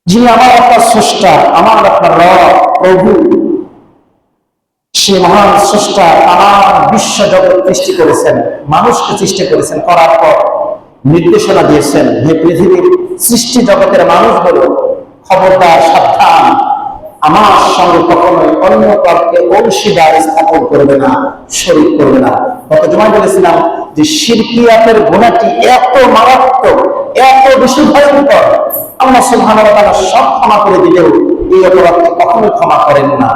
যিনি আমার আপনার স্রষ্টা, আমার আপনার রব প্রভু, সে মহান স্রষ্টা তামাম বিশ্ব জগৎ সৃষ্টি করেছেন, মানুষকে সৃষ্টি করেছেন, করার পর নির্দেশনা দিয়েছেন, হে পৃথিবীর সৃষ্টি জগতের মানুষগুলো, খবরদার, সাবধান, আমার সঙ্গে কখনোই অন্য কাউকে অংশীদার স্থাপন করবে না, শরীক করবে না। গত জুমায় বলেছিলাম যে শিরকিয়াতের গুনাহটি এত মারাত্মক, এত বেশি ভয়ঙ্কর, আল্লাহ সুবহানাহু ওয়া তাআলা সব ক্ষমা করে দিলেও এই অপরাধকে কখনোই ক্ষমা করেন না।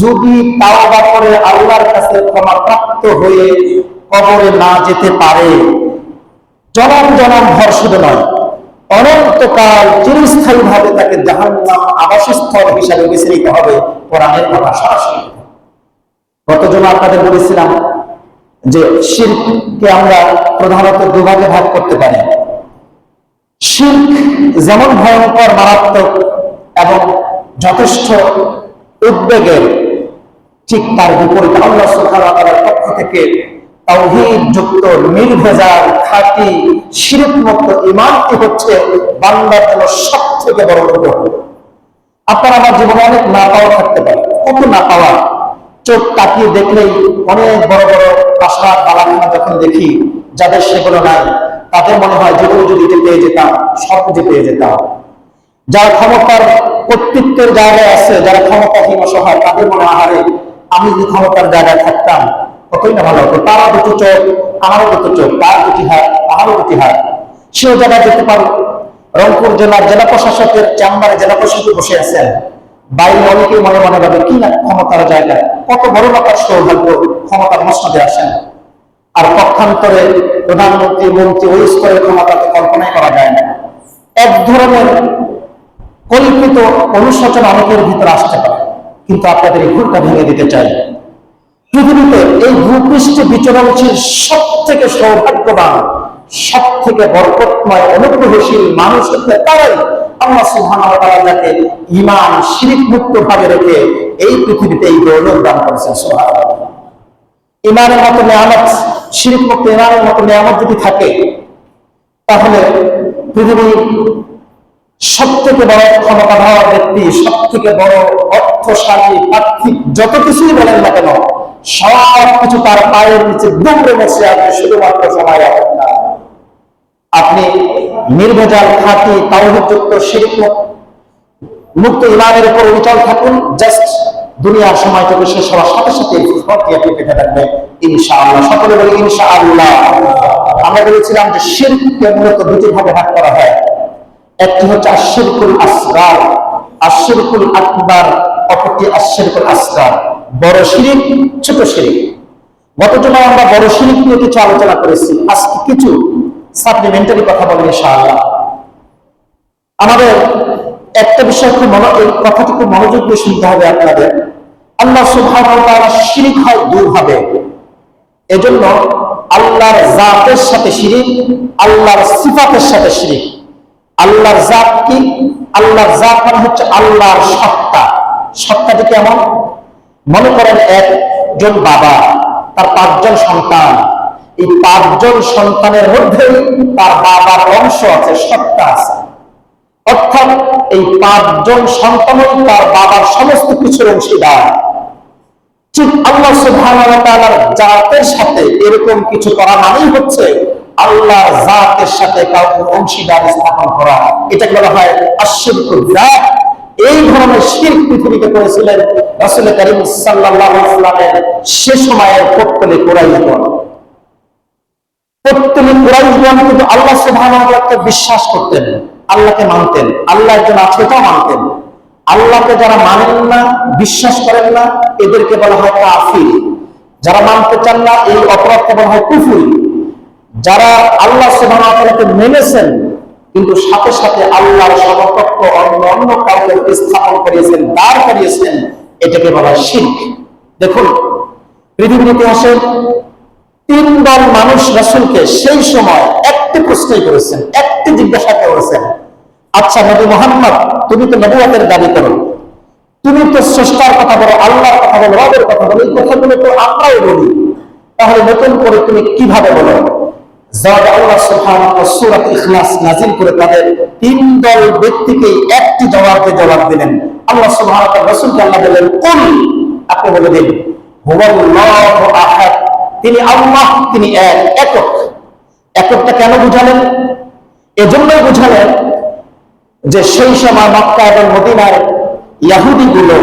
যদি তাওবা করে আল্লাহর কাছে ক্ষমা প্রাপ্ত হয়ে কবরে না যেতে পারে, জনম জনম ভর শুধু নয়, অনন্তকাল চিরস্থায়ী ভাবে তাকে জাহান্নাম আবাসস্থল হিসাবে বেছে নিতে হবে। কোরআনের কথা সরাসরি। গত জন্য আপনাদের বলেছিলাম যে শিরককে আমরা প্রধানত দুভাগে ভাগ করতে পারি। শিরক যেমন ভয়ঙ্কর, মারাত্মক এবং যথেষ্ট উদ্বেগের, ঠিক তার বিপরীত আল্লাহ সুবহানাহু ওয়া তাআলার পক্ষ থেকে তাওহীদ যুক্ত, নির্ভেজাল, খাঁটি, শিরক মুক্ত ঈমানটি হচ্ছে বান্দার জন্য সবথেকে বড় অনুগ্রহ। আপনার আমার জীবনে অনেক না পাওয়া থাকতে পারে, কত না পাওয়া, চোখ তাকিয়ে দেখলেই অনেক বড় বড় প্রাসাদ বালাখানা যখন দেখি, যাদের সেগুলো নাই, তাদের মনে হয় যেগুলো যদি পেয়ে যেতাম, সব কিছু পেয়ে যেতাম। যারা ক্ষমতার কর্তৃত্বের জায়গায় আছে, যারা ক্ষমতাহীন অসহায়, তাদের মনে হয় আমি যদি ক্ষমতার জায়গায় থাকতাম কতই না ভালো হতো। তারা দুটো চোখ, আমারও দুটো চোখ, তার দুটি হাত, আমারও দুটি হাত, সেও জায়গায় যেতে পারো। রংপুর জেলার জেলা প্রশাসকের চেম্বারে জেলা প্রশাসক বসে আছেন, বাইরে অনেকেই মনে মনে ভাবে কি না ক্ষমতার জায়গায়, কত বড় মাতার সৌভাগ্য, ক্ষমতার মসনদে আসেন। আর পক্ষান্তরে প্রধানমন্ত্রী, মন্ত্রী, ওই স্তরের ক্ষমতাকে কল্পনাই করা যায় না। এক ধরনের কল্পিত অনুশোচনা অনেকের ভিতরে আসতে পারে, কিন্তু আপনাদের এই ভুলটা ভেঙে দিতে চাই। পৃথিবীতে এই ভূপৃষ্ঠে বিচরণশীল সব থেকে সৌভাগ্যবান, সব থেকে বরকতময়, অনুগ্রহশীল মানুষ হচ্ছে তারাই আল্লাহ সুবহানাহু ওয়া তাআলা যাকে ঈমান শিরক মুক্ত ভাবে রেখে এই পৃথিবীতে এই দৌলত দান করেছেন। সুবহানাল্লাহ। ঈমানের মতো নিয়ামত, শিরক মুক্ত ঈমানের মতো নিয়ামত যদি থাকে, তাহলে পৃথিবীর সব থেকে বড় ক্ষমতাধর ব্যক্তি, সব থেকে বড় অর্থশালী, পার্থিব যত কিছুই বলেন না কেন, সব কিছু তার পায়ের নিচে দুমড়ে বসে আছে, শুধুমাত্র সময় অপেক্ষা। আপনি নির্ভেজাল, খাঁটি, তাওহীদযুক্ত, শিরক মুক্ত ঈমানের উপর অবিচল থাকুন, জাস্ট দুনিয়ার সময়টুকু শেষ হওয়ার সাথে সাথে ফলটি আপনি পেতে থাকবেন ইনশাআল্লাহ। সকলে বলি ইনশাআল্লাহ। আমরা বলেছিলাম যে শিরককে মূলত দুটি ভাগে ভাগ করা হয়। একটি হচ্ছে আশরিকুল আসগার, আশরিকুল আকবার, অপরটি আশরিকুল আসগার, বড় শিরক, ছোট শিরক। গত জমায় আমরা বড় শিরক নিয়ে কিছু আলোচনা করেছি, আজকে কিছু সাপ্লিমেন্টারি কথা বলবো ইনশাআল্লাহ। আমাদের একটা বিষয় খুব এই কথাটি খুব মনোযোগ দিয়ে শুনতে হবে আপনাদের। আল্লাহ সুবহানাহু ওয়া তাআলা শিরক হয় দুইভাবে। এজন্য আল্লাহর জাতের সাথে শিরক, আল্লাহর সিফাতের সাথে শিরক। আল্লাহর জাত কি? আল্লাহর জাত মানে হচ্ছে আল্লাহর সত্তা। সত্তাটি কেমন? মনে করেন একজন বাবা, তার 5 জন সন্তান, এই 5 জন সন্তানের মধ্যে তার বাবার অংশ আছে, সত্তা আছে। অর্থাৎ এই 5 জন সন্তানই তার বাবার সমস্ত কিছুর অংশীদার। ঠিক আল্লাহ সুবহানাহু ওয়া তাআলার জাতের সাথে এরকম কিছু করা মানেই হচ্ছে আল্লাহর জাতের সাথে কাউকে অংশীদার স্থাপন করা। এটাকে বলা হয় আশরিকুল জাত। এই ধরনের শিরক পৃথিবীতে করেছিলেন রাসূল করিম সাল্লাল্লাহু আলাইহি ওয়াসাল্লামের সে সময়ের পত্তলি কুরাইশগণ। পত্তলি কুরাইশগণ কিন্তু আল্লাহ সুবহানাহু ওয়া তাআলাকে বিশ্বাস করতেন, আল্লাহকে মানতেন, আল্লাহ একজন আছে এটাও মানতেন। আল্লাহকে যারা মানেন না, বিশ্বাস করেন না, এদেরকে বলা হয় কাফির। যারা মানতে চান না, এই অপরাধকে বলা হয় কুফর। যারা আল্লাহ সুবহানাহু ওয়া তাআলাকে মেনেছেন কিন্তু সাথে সাথে আল্লাহর সমকক্ষ অন্য কাউকে স্থাপন করিয়েছেন, দাঁড় করিয়েছেন, এটাকে বলা হয় শিরক। দেখুন পৃথিবীর ইতিহাসে 3 দল মানুষ রাসূলকে সেই সময় একটি প্রশ্নই করেছেন, একটি জিজ্ঞাসা করেছেন, আচ্ছা নবী মুহাম্মদ, তুমি তো নবুয়তের দাবি করো, তুমি তো স্রষ্টার কথা বলো, আল্লাহর কথা বলো, রবের কথা বলো, এই কথাগুলো তো আমরাও বলি, তাহলে নতুন করে তুমি কিভাবে বলো যারা আল্লাহ সুবহানাহু ওয়া তাআলা সূরা ইখলাস নাযিল করে তাদের তিন দল ব্যক্তিকে একটি জবাব দিলেন। আল্লাহ সুবহানাহু ওয়া তাআলা রাসূলকে আল্লাহ বললেন, কুল, আপনি বলে দিন, হুয়াল্লাহু আহাদ, তিনি আল্লাহ, তিনি এক, একক। এককটা কেন বুঝালেন? এজন্যই বুঝালেন যে সেই সময় মক্কা এবং মদিনার ইহুদিগুলো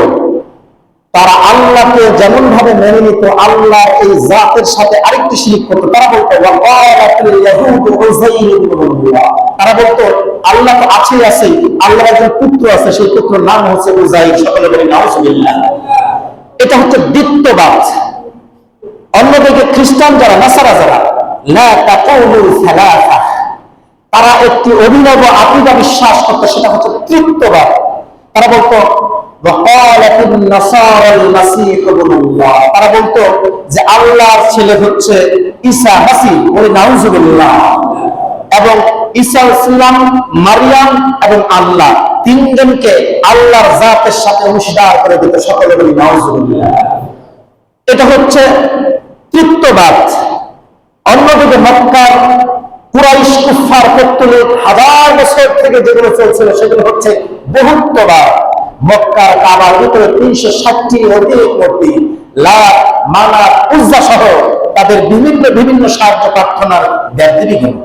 তারা আল্লাহকে যেমন ভাবে মেনে নিত, আল্লাহ এই জাতের সাথে আরেকটি শিরক করতো। তারা বলতো তারা বলতো আল্লাহ তো আছে, আল্লাহর একজন পুত্র আছে, সেই পুত্রের নাম হচ্ছে উযাইর। সকলে বলি নাউযুবিল্লাহ। এটা হচ্ছে দ্বিত্ববাদ। অন্যদিকে খ্রিস্টান যারা, নাসারা যারা, লা তাকুলু সালাসা, তারা একটি অভিনব আকীদা বিশ্বাস করত, সেটা হচ্ছে তৃত্ববাদ। তারা বলতো তারা বলতো যে আল্লাহর ছেলে হচ্ছে ঈসা মাসীহ, বলে নাউযুবিল্লাহ, এবং ঈসা ইসলাম, মারিয়াম এবং আল্লাহ তিনজনকে আল্লাহর জাতের সাথে অংশীদার করে দিত। সকলে বলি নাউযুবিল্লাহ। এটা হচ্ছে তৃত্ববাদ। অন্যদিকে মক্কার কুরাইশ কুফার পত্তলিক হাজার বছর থেকে যেগুলো চলছিল সেগুলো হচ্ছে বহুত্ববাদ। মক্কার কাবার ভিতরে 360টি অধিক মূর্তি, লাত, মানাত, উজ্জা সহ তাদের বিভিন্ন বিভিন্ন সাহায্য প্রার্থনার দেবদেবীগুলো,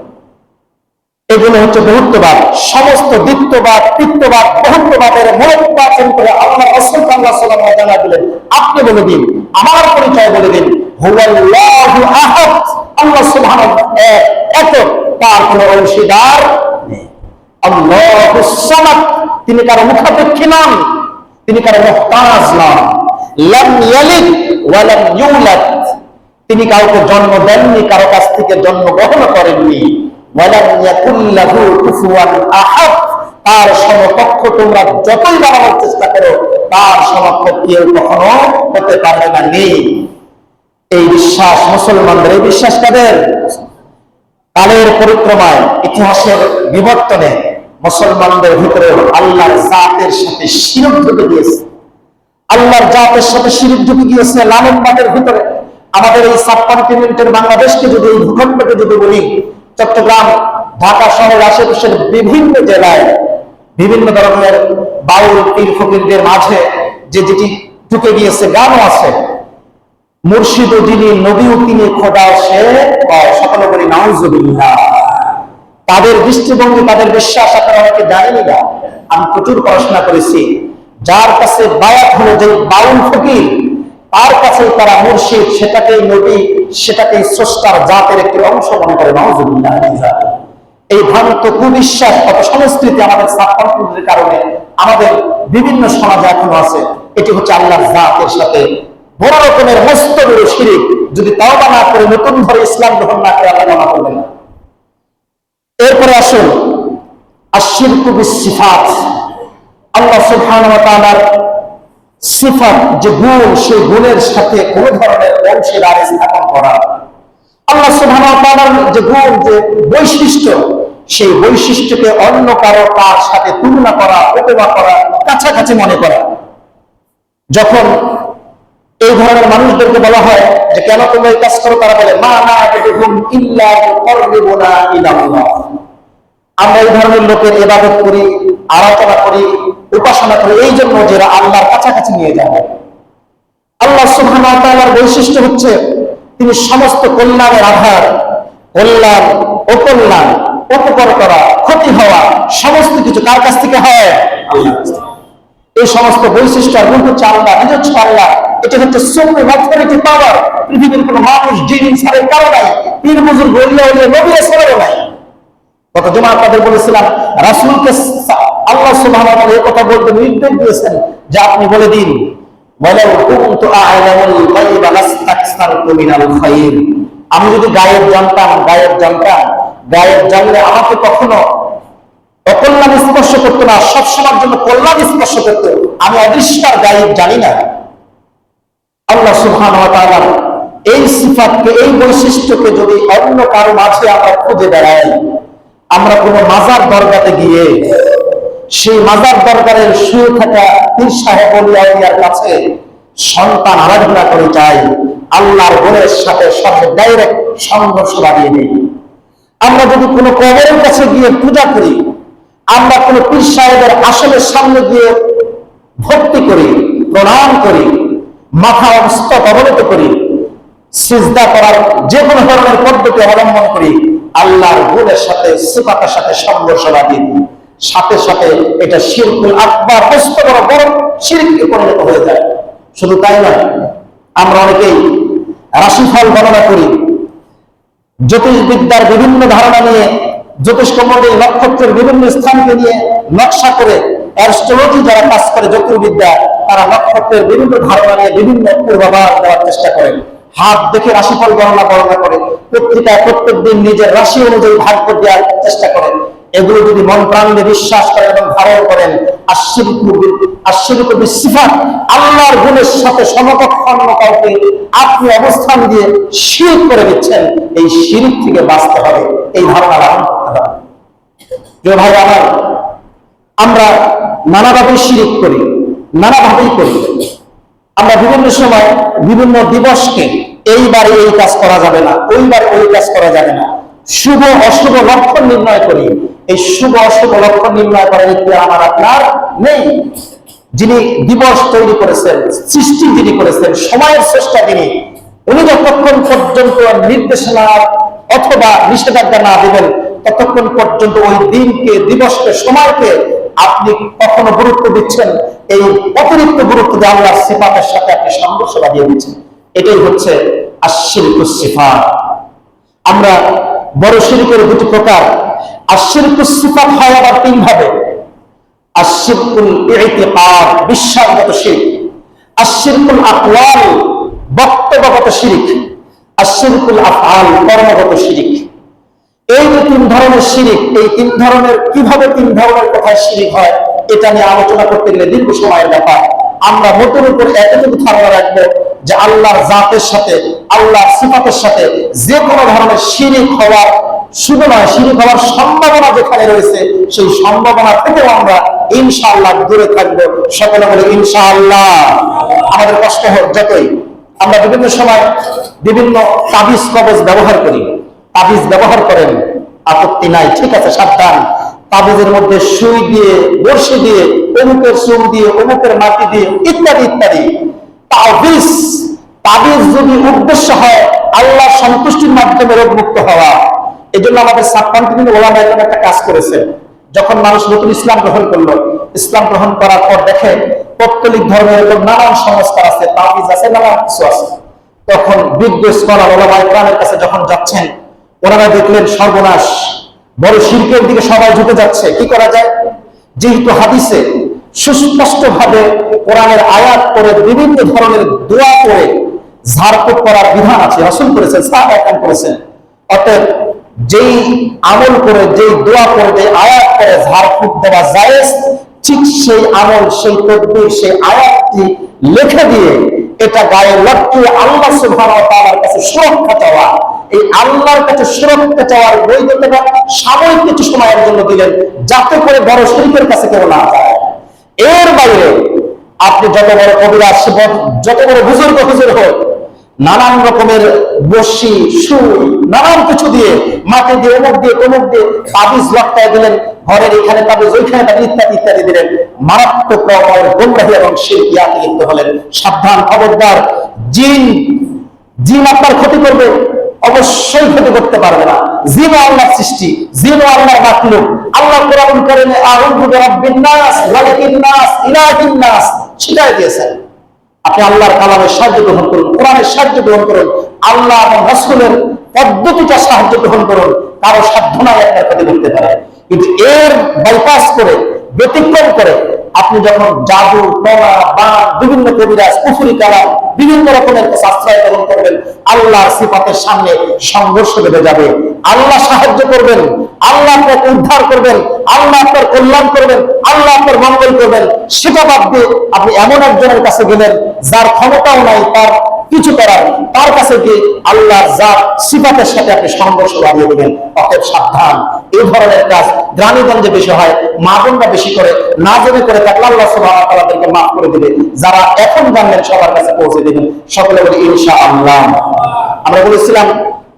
এগুলো হচ্ছে বহুত্ববাদ। সমস্ত দ্বিত্ববাদ, তৃত্ববাদ, বহুত্ববাদের মূলোৎপাটন করে আল্লাহ রাসূল সাল্লাল্লাহু আলাইহি ওয়াসাল্লাম জানা দিলেন, আপনি বলে দিন, আমার পরিচয় বলে দিন, হুয়াল্লাহু আহাদ, আল্লাহ সুবহানাহু ওয়া তাআলা একক, তার কোনো অংশীদার নেই। আল্লাহুস সামাদ, তিনি কারো মুখাপেক্ষী নন, তিনি কারো মুহতাজ নন। লাম ইয়ালিদ ওয়া লাম ইউলাদ, তিনি কাউকে জন্ম দেননি, কারো কাছ থেকে জন্মগ্রহণ করেননি। ওয়া লাম ইয়াকুল লাহু কুফুয়ান আহাদ, তার সমকক্ষ তোমরা যতই বানানোর চেষ্টা করো তার সমকক্ষ কেউ কখনো হতে পারবে না, নেই। এই বিশ্বাস মুসলমানদের, এই বিশ্বাস কাদের? কালের পরিক্রমায়, ইতিহাসের বিবর্তনে মুসলমানদের ভিতরে আল্লাহর জাতের সাথে শিরক ঢুকে গিয়েছে। আল্লাহর জাতের সাথে শিরক ঢুকে গিয়েছে লালনবাদের ভিতরে। আমাদের এই সাবকন্টিনেন্টের বাংলাদেশকে যদি, এই ভূখণ্ডকে যদি বলি, চট্টগ্রাম, ঢাকা শহরের আশেপাশের বিভিন্ন জেলায় বিভিন্ন ধরনের বাউল পীর ফকিরদের মাঝে যে যেটি ঢুকে গিয়েছে, গানও আছে, মুর্শিদও যিনি, নবীও তিনি, খোদাও সে, সকলে বলি নাউযুবিল্লাহ। তাদের দৃষ্টিভঙ্গি, তাদের বিশ্বাস আপনারা অনেকে জানেনই না। আমি প্রচুর পড়াশোনা করেছি। যার কাছে বায়াত হলো, যে বাউল ফকির, তার কাছে তারা মুর্শিদ, সেটাকেই নবী, সেটাকেই স্রষ্টার জাতের একটি অংশ মনে করে। নাউযুবিল্লাহ। এই ভ্রান্ত কুবিশ্বাস, অপসংস্কৃতি আমাদের সাবকন্টিনেন্টের কারণে আমাদের বিভিন্ন সমাজে এখনো আছে। এটি হচ্ছে আল্লাহর জাতের সাথে বড় রকমের মস্ত বড় শিরক। যদি তওবা না করে, নতুন ধরে ইসলাম গ্রহণ না করে, আল্লাহ ক্ষমা করবেন না। এরপরে আসুন আশ-শিরকু বিস-সিফাত। আল্লাহ সুবহানাহু ওয়া তাআলার সিফাত, যে গুণ, সেই গুণের সাথে কোন ধরনের অংশীদার স্থাপন করা। আল্লাহ সুবহানাহু ওয়া তাআলার যে গুণ, যে বৈশিষ্ট্য, সেই বৈশিষ্ট্যকে অন্য কারো তার সাথে তুলনা করা, উপমা করা, কাছাকাছি মনে করা। যখন এই ধরনের মানুষদেরকে বলা হয় যে কেন তোমরা এই কাজ করো, তারা বলে মা না'বুদুহুম ইল্লা লিয়ুকাররিবুনা ইলাল্লাহ। আমরা এই ধরনের লোকের ইবাদত করি, আরাধনা করি, উপাসনা করি এই জন্য যে এরা আল্লাহর কাছাকাছি নিয়ে যাবে। আল্লাহ সুবহানাহু ওয়া তাআলার বৈশিষ্ট্য হচ্ছে তিনি সমস্ত কল্যাণের আধার। কল্যাণ, অকল্যাণ, উপকার করা, ক্ষতি হওয়া, সমস্ত কিছু কার কাছ থেকে হয়? আল্লাহর কাছ থেকে। এই সমস্ত বৈশিষ্ট্য আর গুণ হচ্ছে আল্লাহ, নিজস্ব আল্লাহ। এটা হচ্ছে সুপ্রিম অথরিটি পাওয়ার। পৃথিবীর কোনো মানুষ, জিন, ইনসানের কারো নাই, পীর বুজুর্গ, ওলিয়া, নবী রাসূলেরও নাই। গত জুমা আপনাদের বলেছিলাম, রাসূলকে আল্লাহ সুবহানাহু ওয়া তাআলা এই কথা বলতে নির্দেশ দিয়েছেন যে আপনি বলে দিন, ওয়ালাউ কুনতু আ'লামুল গায়বা লাস্তাকসারতু মিনাল খায়র। আমি যদি গায়েব জানতাম, গায়েব জানলে আমাকে কখনো অকল্যাণ স্পর্শ করতো না, সবসময়ের জন্য কল্যাণ স্পর্শ করতো। আমি অদৃশ্যের গায়েব জানি না। আল্লাহ সুবহানাহু ওয়া তাআলা এই সিফাতকে, এই বৈশিষ্ট্যকে যদি অন্য কারো মাঝে আমরা খুঁজে বেড়াই, আমরা কোনো মাজার দরগাতে গিয়ে সেই মাজার দরবারের শুয়ে থাকা পীর সাহেব ওলিয়ার কাছে সন্তান আরাধনা করে চাই, আল্লাহর গুণের সাথে সঙ্গে ডাইরেক্ট সংঘর্ষ বাড়িয়ে নেই। আমরা যদি কোনো কবরের কাছে গিয়ে পূজা করি, আমরা কোনো পীর সাহেবের আসনের সামনে গিয়ে ভক্তি করি, প্রণাম করি, মাথা মস্তক অবনত করি, সিজদা করার যে কোনো ধরনের পদ্ধতি অবলম্বন করি, আল্লাহর গুণের সাথে সিফাতের সাথে সংঘর্ষ লাগিয়ে দিই, সাথে সাথে এটা শিরকুল আকবার, মস্ত বড় শিরকে পরিণত হয়ে যায়। শুধু তাই নয়, আমরা অনেকেই রাশিফল গণনা করি, জ্যোতিষবিদ্যার বিভিন্ন ধারণা নিয়ে, জ্যোতিষকমণ্ডলী নক্ষত্রের বিভিন্ন স্থানকে নিয়ে নকশা করে অ্যাস্ট্রোলজি যারা কাজ করে জ্যোতির্বিদ্যা, তারা নক্ষত্রের বিভিন্ন ধারণা নিয়ে বিভিন্ন পূর্বাভাস দেওয়ার চেষ্টা করেন, হাত দেখে রাশিফল গণনা করে, পত্রিকায় প্রত্যেক দিন নিজের রাশি অনুযায়ী ভাগ্য দেওয়ার চেষ্টা করেন। এগুলো যদি মন প্রাণ দিয়ে বিশ্বাস করেন এবং ধারণ করেন, আশিরকু বিসিফাত, আল্লাহর গুণের সাথে সমকক্ষ অন্য কাউকে আপনি অবস্থান দিয়ে শিরক করে দিচ্ছেন। এই শিরক থেকে বাঁচতে হবে, এই ধারণা লালন করতে হবে। প্রিয় ভাই আমার, আমরা নানাভাবে শিরক করি, নানাভাবেই করি। আমরা বিভিন্ন সময় বিভিন্ন দিবসকে এইবারে এই কাজ করা যাবে না, ওইবারে ওই কাজ করা যাবে না, শুভ অশুভ লক্ষণ নির্ণয় করি। এই শুভ অশুভ লক্ষণ নির্ণয় করার ইতিহাস আমার আপনার নেই। যিনি দিবস তৈরি করেছেন, সৃষ্টি যিনি করেছেন, সময়ের স্রষ্টা তিনি, উনি যতক্ষণ পর্যন্ত নির্দেশনা অথবা নিষেধাজ্ঞা না দিবেন, ততক্ষণ পর্যন্ত ওই দিনকে, দিবসকে, সময়কে আপনি কখনো গুরুত্ব দিচ্ছেন, এই অতিরিক্ত গুরুত্ব দিয়ে আল্লাহর সিফাতের সাথে আপনি সংঘর্ষ বাঁধিয়ে দিচ্ছেন। এটাই হচ্ছে আশিরকুস সিফাত। আমরা বড় শিরকের দুটি প্রকার। আশিরকুস সিফাত হয় আবার তিন ভাবে। আশিরকুল ইতিকাদ, বিশ্বাসগত শিরক; আশিরকুল আকওয়াল, বক্তব্যগত শিরক; আশিরকুল আফআল, কর্মগত শিরক। এই যে তিন ধরনের শিরক, এই তিন ধরনের কিভাবে তিন ধরনের কথায় শিরক হয়, এটা নিয়ে আলোচনা করতে গেলে দীর্ঘ সময়ের ব্যাপার। আমরা মোটের উপর এতটুকু ধারণা রাখবো যে আল্লাহর জাতের সাথে, আল্লাহর সিফাতের সাথে যে কোনো ধরনের শিরক হওয়ার, শুধু নয়, শিরক হওয়ার সম্ভাবনা যেখানে রয়েছে, সেই সম্ভাবনা থেকেও আমরা ইনশাআল্লাহ দূরে থাকবো। সকলে বলে ইনশাআল্লাহ। আমাদের কষ্ট হোক যতই, আমরা বিভিন্ন সময় বিভিন্ন তাবিজ কবজ ব্যবহার করি। তাবিজ ব্যবহার করেন, আপত্তি নাই, ঠিক আছে, সাবধান। তাবিজের মধ্যে সুই দিয়ে, বর্ষি দিয়ে, অমুকের চুন দিয়ে, অমুকের মাটি দিয়ে, ইত্যাদি ইত্যাদি। তাবিজ, তাবিজ যদি উদ্দেশ্য হয় আল্লাহ সন্তুষ্টির মাধ্যমে রোগমুক্ত হওয়া, এই জন্য আমাদের সাবকন্টিনেন্ট ওলামা একরাম একটা কাজ করেছে। যখন মানুষ নতুন ইসলাম গ্রহণ করলো, ইসলাম গ্রহণ করার পর দেখে পৌত্তলিক ধর্মের এরকম নানান সংস্কার আছে, তাবিজ আছে, নানান কিছু আছে। তখন বিজ্ঞ স্কলার ওলামা একরামের কাছে যখন যাচ্ছেন, ওনারা দেখলেন সর্বনাশ, বড় শিরকের দিকে সবাই ঝুঁকে যাচ্ছে। কি করা যায়? যেহেতু হাদিসে সুস্পষ্ট ভাবে কোরআনের আয়াত করে বিভিন্ন ধরনের দোয়া করে ঝাড়ফুঁক করার বিধান আছে, রাসূল করেছেন, সাহাবা কেরাম করেছেন। অতএব যেই আমল করে, যেই দোয়া করে, যেই আয়াত করে ঝাড়ফুঁক দেওয়া জায়েজ, ঠিক সেই আমল, সেই তাকবীর, সেই আয়াতটি লিখে দিয়ে এটা গায়ে লটকিয়ে আল্লাহ সুবহানাহু ওয়া তাআলার কাছে সুরক্ষা চাওয়া। এই আল্লাহর কাছে সুরক্ষা চাওয়ার বৈধতাটা সাময়িক কিছু সময়ের জন্য দিলেন, যাতে করে বড় শিরকের কাছে কেউ না যায়। এর বাইরে আপনি যত বড় কবিরাজ, যত বড় বুজুর্গ হুজুর হোক, নানান রকমের বসি, সুই, নানান কিছু দিয়ে, মাটি দিয়ে, অমুক দিয়ে, তমুক দিয়ে তাবিজ লটকায় দিলেন, ঘরের এখানে তাবিজ, ওইখানে তাবিজ, ইত্যাদি ইত্যাদি দিলেন। মারাত্মক রকমের গোমরাহি এবং শিরকিয়াতে লিপ্ত হলেন। সাবধান, খবরদার। জিন, জিন আপনার ক্ষতি করবে, অবশ্যই ক্ষতি করতে পারবে না। জিন আল্লাহর সৃষ্টি, জিন আল্লাহর মাখলুক। আল্লাহ কোরআন কারীমে আউযু বিরাব্বিন নাস, মালিকিন নাস, ইলাহিন নাস শিখাই দিয়েছেন। আপনি আল্লাহর কালামের সাহায্য গ্রহণ করুন, কোরআনের সাহায্য গ্রহণ করুন, আল্লাহ এবং রাসূলের পদ্ধতিটা সাহায্য গ্রহণ করুন। কারো সাধ্য নাই আপনার ক্ষতি করতে পারে। কিন্তু এর বাইপাস করে, ব্যতিক্রম করে আপনি যখন জাদু, টনা, বান, বিভিন্ন কবিরাজ, কুফরি কালাম, বিভিন্ন রকমের আশ্রয় গ্রহণ করবেন, আল্লাহর সিফাতের সামনে সংঘর্ষ বেঁধে যাবে। আল্লাহ সাহায্য করবেন, আল্লাহ আপনাকে উদ্ধার করবেন, আল্লাহ আপনার কল্যাণ করবেন, আল্লাহ আপনার মঙ্গল করবেন। সেটা বাদ দিয়ে আপনি এমন একজনের কাছে গেলেন যার ক্ষমতাও নাই তার কিছু করার, তার কাছে গিয়ে আল্লাহর জাত, সিফাতের সাথে আপনি সংঘর্ষ বাড়িয়ে দেবেন। অতএব সাবধান। এই ধরনের কাজ গ্রামীগঞ্জে বেশি হয়, মা বোনরা বেশি করে, না জেনে করে থাকলে আল্লাহ সুবহানাহু ওয়া তাআলাকে মাফ করে দিবে। যারা এখন জানলেন সবার কাছে পৌঁছে দেবেন। সকলে বলি ইনশাআল্লাহ। আমরা বলেছিলাম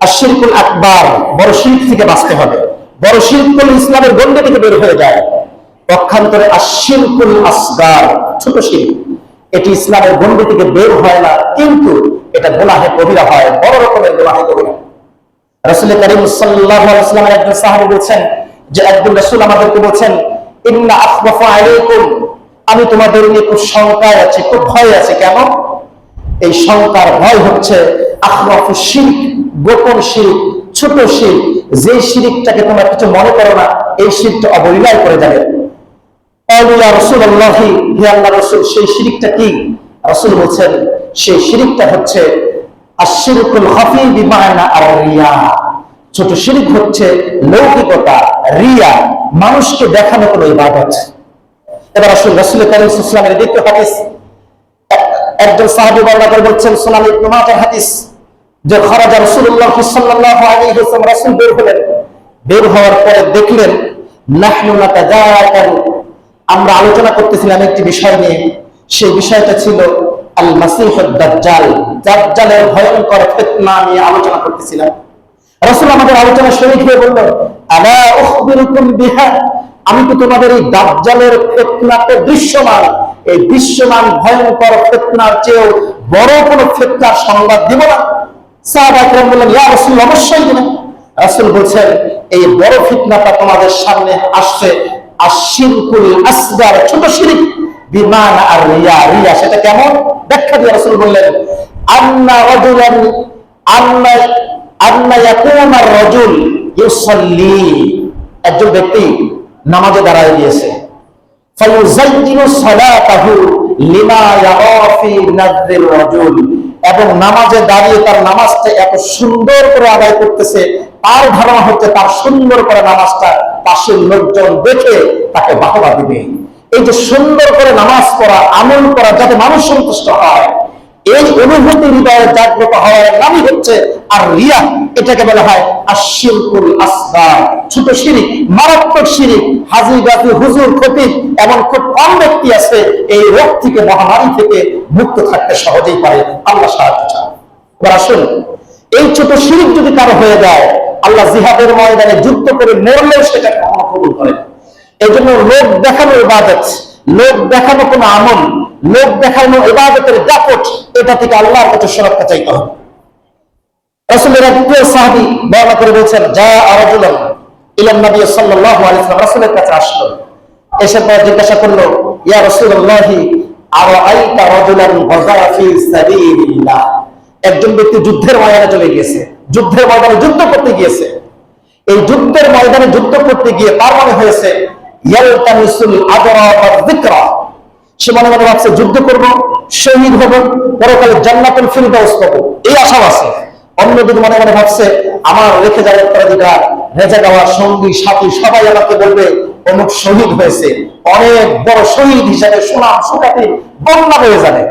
আশিরকুল আকবার, বড় শিরক থেকে বাঁচতে হবে। বড় শিরক করলে ইসলামের গণ্ডি থেকে বের হয়ে যায়। পক্ষান্তরে আশিরকুল আসগার, ছোট শিরক, এটি ইসলামের গণ্ডি থেকে বের হয় না, কিন্তু এটা গুনাহে কবিরা হয়, বড় রকমের গুনাহে কবিরা। রাসূল করিম সাল্লাল্লাহু আলাইহি ওয়াসাল্লামের একজন সাহাবী বলেছেন যে একদিন রাসূল আমাদেরকে বলেছেন, ইন্না আখওয়াফা আলাইকুম, আমি তোমাদের নিয়ে খুব শঙ্কায় আছি, খুব ভয় আছে। কেন? এই শঙ্কার ভয় হচ্ছে আখওয়াফু শিরক, গোপন শিরক, ছোট শিরক, যে শিরকটাকে তোমরা কিছু মনে করো না, এই শিরকটা অবলীলায় করে যাবে। ইয়া রাসূলুল্লাহ, হে আল্লাহর রাসূল, সেই শিরকটা কি? রাসূল বলেন সেই শিরকটা হচ্ছে আশিরকুল খাফি বিমানা আর-রিয়া, ছোট শিরক হচ্ছে লৌকিকতা, রিয়া, মানুষকে দেখানো কোনো ইবাদত। এবার আসুন রাসূল করিম সাল্লাল্লাহু আলাইহি ওয়াসাল্লামের দ্বিতীয় হাদিস, একজন সাহাবী বর্ণনা করে বলছেন, সুনান ইবনে মাজাহ হাদিস, যে খরাজা রাসূলুল্লাহ সাল্লাল্লাহু আলাইহি ওয়াসাল্লাম, রাসূল বের হলেন, বের হওয়ার পরে দেখলেন নাহনু নাতাযাকারু, আমরা আলোচনা করতেছিলাম একটি বিষয় নিয়ে, সেই বিষয়টা ছিল আল মাসিহুদ দাজ্জাল, দাজ্জালের ভয়ঙ্কর ফিতনা নিয়ে আলোচনা করতেছিলাম। রাসূল আমাদের আলোচনা শরীক হয়ে বললেন, আলা উখবিরুকুম বিহা, আমি তো তোমাদের এই দাজ্জালের ফিতনাতে দৃশ্যমান, এই দৃশ্যমান ভয়ঙ্কর ফিতনার চেয়েও বড় কোনো ফিতনার সংবাদ দিব না? সাহাবা کرام বললেন, ইয়া রাসূল, অবশ্যই দিবেন। রাসূল বলছেন, এই বড় ফিতনাটা তোমাদের সামনে আসছে, আশিরকুল আসগার, ছোট শিরক, বিমানা আর-রিয়া, রিয়া, সেটা কেমন? ব্যাখ্যা দিয়ে রাসূল বললেন, আন্না রাজুলান আন্না ইয়াকুনা আর-রাজুল ইউসাল্লি, একজন ব্যক্তি নামাজে দাঁড়ায় গিয়েছে, ফায়ুযায়্যিনু সালাতাহু লিমা ইয়ারা ফি নাযরির রাজুল, এবং নামাজে দাঁড়িয়ে তার নামাজটা এত সুন্দর করে আদায় করতেছে, তার ধারণা হচ্ছে তার সুন্দর করে নামাজটা পাশের লোকজন দেখে তাকে বাহবা দিবে। এই যে সুন্দর করে নামাজ পড়া, আমল করা, যাতে মানুষ সন্তুষ্ট হয়, এই অনুভূতি হৃদয়ে জাগ্রত হওয়ার নামই হচ্ছে আর রিয়া। এটাকে বলা হয় আশিরকুল আসগার, ছোট শিরক, মারাত্মক শিরক। হাজী গাজী হুজুর খতিব এমন খুব কম ব্যক্তি আছে এই রোগ থেকে, মহামারী থেকে মুক্ত থাকতে সহজেই পারে, আল্লাহ সাহায্য চান। এবার আসুন, এই ছোট শিরক যদি কারো হয়ে যায়, আল্লাহ জিহাদের ময়দানে যুদ্ধ করে মরলেও সেটা কখনো কবুল করে না। এই জন্য লোক দেখানো ইবাদত, লোক দেখানো কোনো আমল, লোক দেখানো ইবাদতের দাপট, এটা থেকে আল্লাহর কাছে সুরক্ষা চাইতে হবে। রাসূলের এক প্রিয় সাহাবী বর্ণনা করে বলছেন, যা রাজুলান ইলা নবী সাল্লাল্লাহু আলাইহি ওয়াসাল্লাম, রাসূলের কাছে আসলো, এসে পর জিজ্ঞাসা করলো, ইয়া রাসূলুল্লাহ, আরাআইতা রাজুলান গাযা ফি সাবিলিল্লাহ, একজন ব্যক্তি যুদ্ধের ময়দানে চলে গিয়েছে, যুদ্ধের ময়দানে যুদ্ধ করতে গিয়েছে, এই যুদ্ধের ময়দানে যুদ্ধ করতে গিয়ে তার মনে হয়েছে ইয়ালতামিসুল আজরা ওয়াল যিকরা, সে মনে মনে ভাবছে যুদ্ধ করব, শহীদ হব, পরকালে জান্নাতুল ফিরদাউস পাবো, এই আশা আছে। অন্যদিকে মনে মনে ভাবছে আমার রেখে যাওয়ার উত্তরাধিকার, রেজা দেওয়ার সঙ্গী সাথী সবাই আমাকে বলবে অমুক শহীদ হয়েছে, অনেক বড় শহীদ হিসাবে সুনাম সুখ্যাতি বন্যা হয়ে যাবে।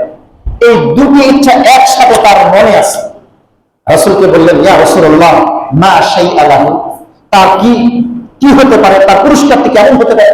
এই দুটি ইচ্ছা একসাথে তার মনে আছে। রাসূলকে বললেন, ইয়া রাসূলুল্লাহ, মা শাইআ লাহু, তার কি হতে পারে, তার পুরস্কারটি কেমন হতে পারে?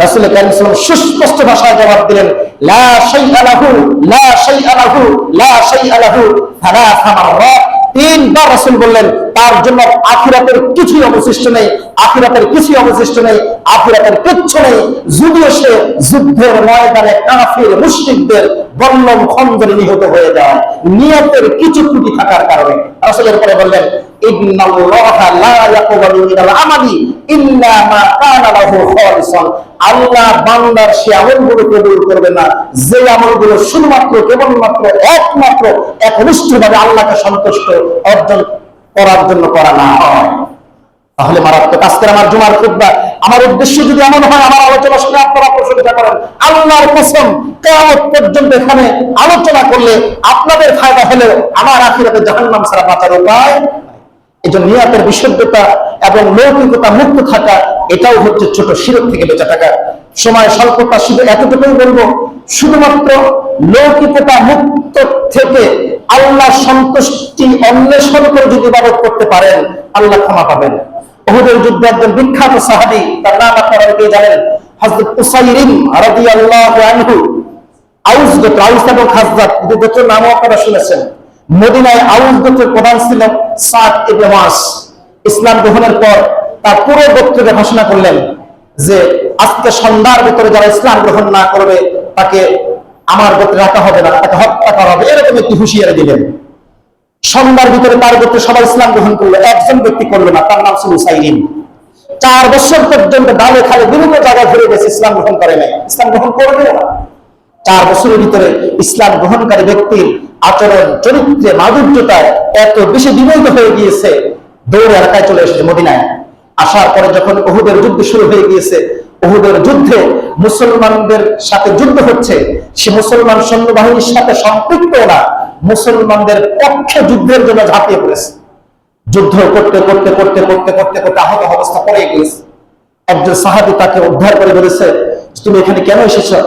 রাসূল কারীম সাল্লাল্লাহু আলাইহি ওয়াসাল্লাম সুস্পষ্ট ভাষায় জবাব দিলেন, লা শাইআ লাহু, লা শাইআ লাহু, লা শাইআ লাহু, সালাসা মাররাত। তিনবার রাসূল বললেন, তার জন্য আখিরাতের কিছুই অবশিষ্ট নেই, আখিরাতের কিছুই অবশিষ্ট নেই, আখিরাতের কিচ্ছু নেই, যদিও সে যুদ্ধের ময়দানে কাফির মুশরিকদের বল্লম খঞ্জরে নিহত হয়ে যায়, নিয়তের কিছু ত্রুটি থাকার কারণে। রাসূলের পরে বললেন, ইন্নাল্লাহা লা ইয়াকবালু মিনাল আমালি ইল্লা মা কানা লাহু খালিসান, আল্লাহ বান্দার সে আমলগুলো কবুল করবে না যে আমলগুলো শুধুমাত্র কেবলমাত্র একমাত্র একনিষ্ঠভাবে আল্লাহকে সন্তুষ্ট অর্জন করার জন্য করা না হয়। তাহলে মারাত্মক। আজকে আমার জুমার খুতবা, আমার উদ্দেশ্য যদি এমন হয়, আমার আলোচনা শুনে আপনারা প্রশংসা করেন, আল্লাহর কসম কিয়ামত পর্যন্ত এখানে আলোচনা করলে আপনাদের ফায়দা হলেও আমার আখিরাতে জাহান্নাম ছাড়া বাঁচার উপায়। এই জন্য নিয়তের বিশুদ্ধতা এবং লৌকিকতা মুক্ত থাকা, এটাও হচ্ছে ছোট শিরক থেকে বেঁচে থাকা। সময় স্বল্পতা, শুধু এতটুকুই বলবো, শুধুমাত্র লৌকিকতা মুক্ত থেকে আল্লাহ সন্তুষ্টি অন্বেষণ করে যদি ইবাদত করতে পারেন, আল্লাহ ক্ষমা পাবেন। উহুদের যুদ্ধে একজন বিখ্যাত সাহাবী, তার নাম আপনারা অনেকেই জানেন, হযরত উসাইরিন রাদিয়াল্লাহু আনহু। আউস এবং খাজরাজ, দুটো নামও আপনারা শুনেছেন। মদিনায় আউস গোত্রের প্রধান ছিল সাদ ইবনে মুআজ। ইসলাম গ্রহণের পর তার পুরো বক্তব্যে ঘোষণা করলেন যে আজকে সন্ধ্যার ভিতরে যারা ইসলাম গ্রহণ না করবে তাকে আমার গোত্রে রাখা হবে না, তাকে হত্যা করা হবে, এরকম একটি হুঁশিয়ারি দিলেন। সন্ধ্যার ভিতরে তার গোত্রে সবাই ইসলাম গ্রহণ করলো, একজন ব্যক্তি করলো না, তার নাম ছিল সাইরিন। 4 বছর পর্যন্ত ডালে খালে বিভিন্ন জায়গায় ঘুরে গেছে, ইসলাম গ্রহণ করে নাই, ইসলাম গ্রহণ করবে না। 4 বছরের ভিতরে ইসলাম গ্রহণকারী ব্যক্তির আচরণ, চরিত্রে, মাধুর্যতায় এত বেশি বিমোহিত হয়ে গিয়েছে, দৌড়ে এলাকায় চলে এসেছে মদিনায়। আসার পরে যখন উহুদের যুদ্ধ শুরু হয়ে গিয়েছে, উহুদের যুদ্ধে মুসলমানদের সাথে যুদ্ধ হচ্ছে, সে মুসলমান সৈন্যবাহিনীর সাথে সম্পৃক্ত না, মুসলমানদের পক্ষে যুদ্ধের জন্য ঝাঁপিয়ে পড়েছে। যুদ্ধ করতে করতে করতে করতে করতে করতে আহত অবস্থা পড়ে গিয়েছে। একজন সাহাবী তাকে উদ্ধার করে বলেছে, তুমি এখানে কেন এসেছো?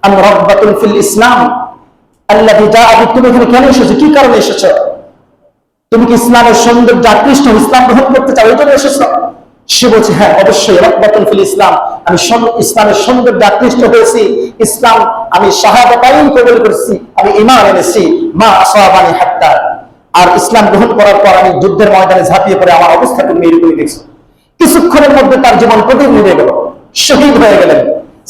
আমি রাগবাতুন ফিল ইসলাম আল্লাযী জাআ বিক, তুমি এখানে কেন এসেছো, কি কারণে এসেছো? তুমি কি ইসলামের সৌন্দর্য আকৃষ্ট, ইসলাম গ্রহণ করতে চাও, এই জন্য এসেছো? সে বলছে, হ্যাঁ অবশ্যই, রাগবাতুন ফিল ইসলাম, আমি ইসলামের সৌন্দর্য আকৃষ্ট হয়েছি, ইসলাম আমি শাহাদাতাইন কবুল করেছি, আমি ঈমান এনেছি, মা আসাবানি হাত্তা। আর ইসলাম গ্রহণ করার পর আমি যুদ্ধের ময়দানে ঝাঁপিয়ে পড়ে আমার অবস্থা তুমি এরকমই দেখছো। কিছুক্ষণের মধ্যে তার জীবন প্রদীপ নিভে গেল, শহীদ হয়ে গেলেন।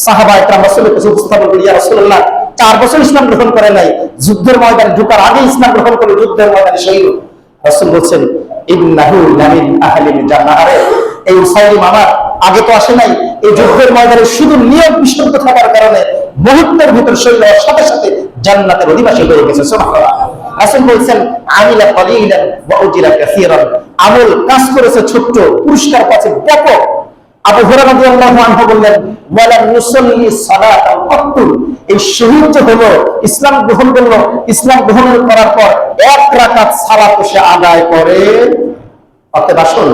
সাহাবা একরাম রাসূলের কাছে উপস্থাপন করে, ইয়া রাসূলুল্লাহ, 4 বছর ইসলাম গ্রহণ করে নাই, যুদ্ধের ময়দানে ঢোকার আগে ইসলাম গ্রহণ করে যুদ্ধের ময়দানে শহীদ। রাসূল বলছেন, ইন্নাহু লামিন আহলিল জান্নাহ, আরে এই উসাইলিম আমার আগে তো আসে নাই, এই যুদ্ধের ময়দানে শুধু নিয়ম বিশুদ্ধ থাকার কারণে মুহূর্তের ভিতর শহীদ হওয়ার সাথে সাথে জান্নাতের অধিবাসী হয়ে গেছে। সুবহানাল্লাহ। রাসূল বলেছেন, আমিলা কলিলান ওয়া উজিরা কাসীরান, আমল কাজ করেছে ছোট্ট, পুরস্কার পাচ্ছে ব্যাপক। আবু হুরায়রা রাদিয়াল্লাহু আনহু বললেন, ওয়ালা নুসাল্লি সালাতান কাত্তু, এই শহীদ যে হলো, ইসলাম গ্রহণ করলো, ইসলাম গ্রহণ করার পর 1 রাকাত সালাত সে আদায় করে। অর্থাৎ আসল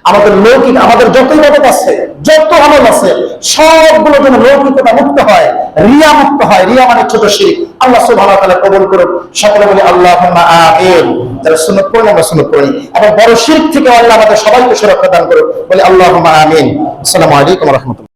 আমাদের লৌকিক, আমাদের যত ইবাদত আছে, যত আমল আছে, সবগুলো যেন লৌকিকতা মুক্ত হয়, রিয়া মুক্ত হয়। রিয়া মানে ছোট শিরক। আল্লাহ সুবহানাহু ওয়া তাআলা কবুল করুন। সকলে বলি আল্লাহুম্মা আমিন। যারা সুন্নাত পড়েন আমরা সুন্নাত পড়ি, এবং বড় শিরক থেকে আল্লাহ আমাদের সবাইকে সুরক্ষা দান করুন, বলি আল্লাহুম্মা আমিন। আসসালামু আলাইকুম ওয়া রাহমাতুল্লাহ।